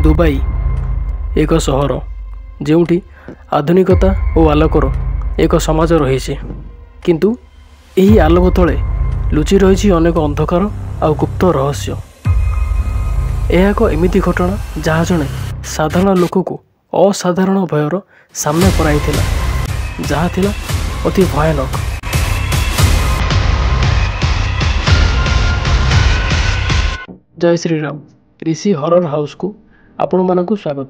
Dubai एक सहर जोटी आधुनिकता और आलोकर एक समाज रही किंतु यही आलोक तले लुचि रही अनेक अंधकार आ गुप्त रहस्य। यह एक एमिती घटना जहाँ जड़े साधारण लोक को असाधारण भयर सामना कराई जहाँ थिला अति भयानक। जय श्री राम ऋषि हॉरर हाउस को आपण मानकु स्वागत।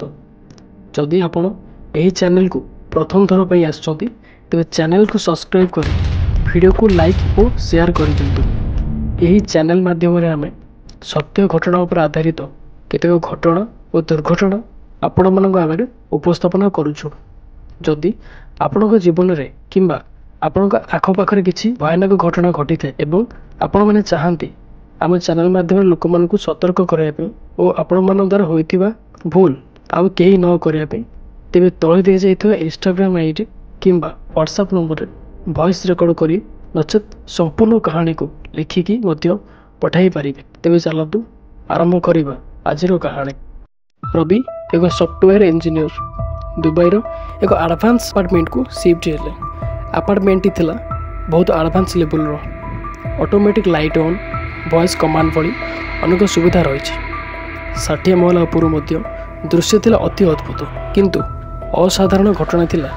जदि आपण एही चैनल को प्रथम थर पे आछथि तेबे चैनल को सब्सक्राइब कर वीडियो को लाइक और शेयर कर दिंतु। एही चैनल माध्यम रे हमें सत्य घटना पर आधारित केतेक घटना और दुर्घटना आपण मानक आगे उपस्थापन करूछु। जदि आपण जीवन रे किंबा आपण आख पाखरे किछि भयानक घटना घटी थे एवं आपण माने चाहंती आम चैनल माध्यम लोक मान सतर्क करने और आपण मान द्वारा होइथिबा भूल आउ कहीं न करने तेज तले दी जाइए इंस्टाग्राम आईडी किंबा व्हाट्सएप नंबर वॉइस रेकर्ड करी नचेत संपूर्ण कहानी को लिखिकी पठाई पारे। तेज चलतु आरंभ करवा आज कहानी। रवि एक सॉफ्टवेयर इंजीनियर दुबई एक एडवांस अपार्टमेंट को शिफ्ट हेले। अपार्टमेंट थिला बहुत advance level automatic light on voice command भली अनेक सुविधा रही। 60 महला उपर दृश्य थिला अति अद्भुत किंतु असाधारण घटना थिला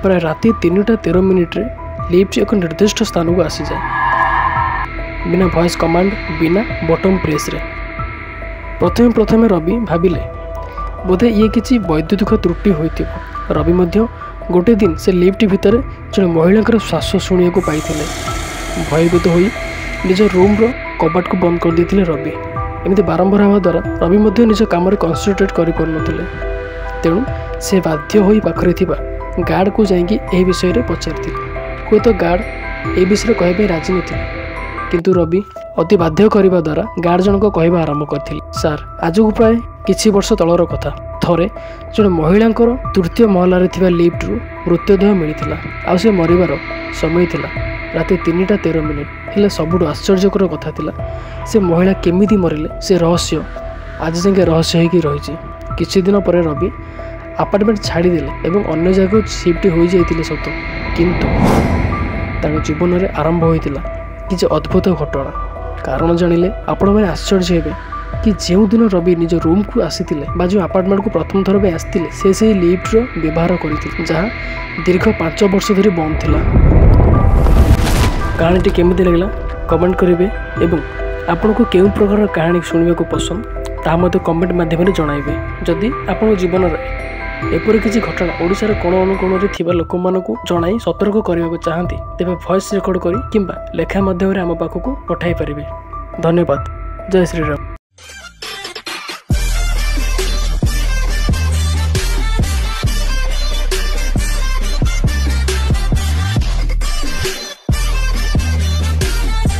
प्राय राति 3:13 रे लिफ्ट एक निर्दिष्ट स्थान को आसी जाए बिना वॉइस कमांड बिना बटन प्रेस रे। प्रथम रवि भाविले बोधे ये किसी वैद्युतिक त्रुटि होइथिबो। रवि मध्य गोटे दिन से लिफ्ट भितर जड़े महिला श्वास शुणा को पाई भयभीत होई निज रूम रो कबाट को बंद कर देथिले रवि। एमती बारंबार हवा द्वारा रवि मध्य निज काम रे कन्संट्रेट करि पारुनथिले। तेणु से बाध्य होई पाखरे थिबा गार्ड को जाइकी एही विषय रे पचारथिले। कोई तो गार्ड ए विषय कहबे राजी नथिले किंतु रवि अति बाध्य करबा द्वारा गार्ड जन को कहबा आरंभ करथिले। सर आज को प्राय किछि वर्ष तलर कथा थरे जड़े महिला तृतीय महला रे थिबा लिफ्ट रु मृतदेह मिलिथिला आ से मरिबार समय थिला राति 3:13 हेले सबुठ आश्चर्यकर कथा थिला से महिला केमिति मरिले से रहस्य आज जाके रहस्य होगी रही। किछि दिन पर रवि अपार्टमेंट छाड़ी देले एवं अन्य जगह शिफ्ट हो जाइतिले सत किंतु ताଙ୍କ जीवन में आरंभ होइतिला किछि अद्भुत घटना। कारण जानिले आपण माने आश्चर्य हेबे कि जो दिन रवि निज रूम को आसीतिले बा जो अपार्टमेंट को प्रथम थर पे आसीतिले से लिफ्ट रो व्यवहार करथिले जहाँ दीर्घ 5 वर्ष धरि बंद थिला। कहानी केमिति लगला कमेंट करेंगे एवं आपन को केउ प्रकार कहानी सुनने को पसंद ता मते कमेंट माध्यम जणाइबे। जदि आपन जीवन रे एपरि किछि घटना ओडिसा रे कोन अनुकोण रे थिबा लोक मानकु जणाई सतर्क करिया को चाहंती तेबे वॉइस रेकॉर्ड करी किंबा लेखा माध्यम रे हम पाखकु पठाई परिबे। धन्यवाद। जय श्री राम।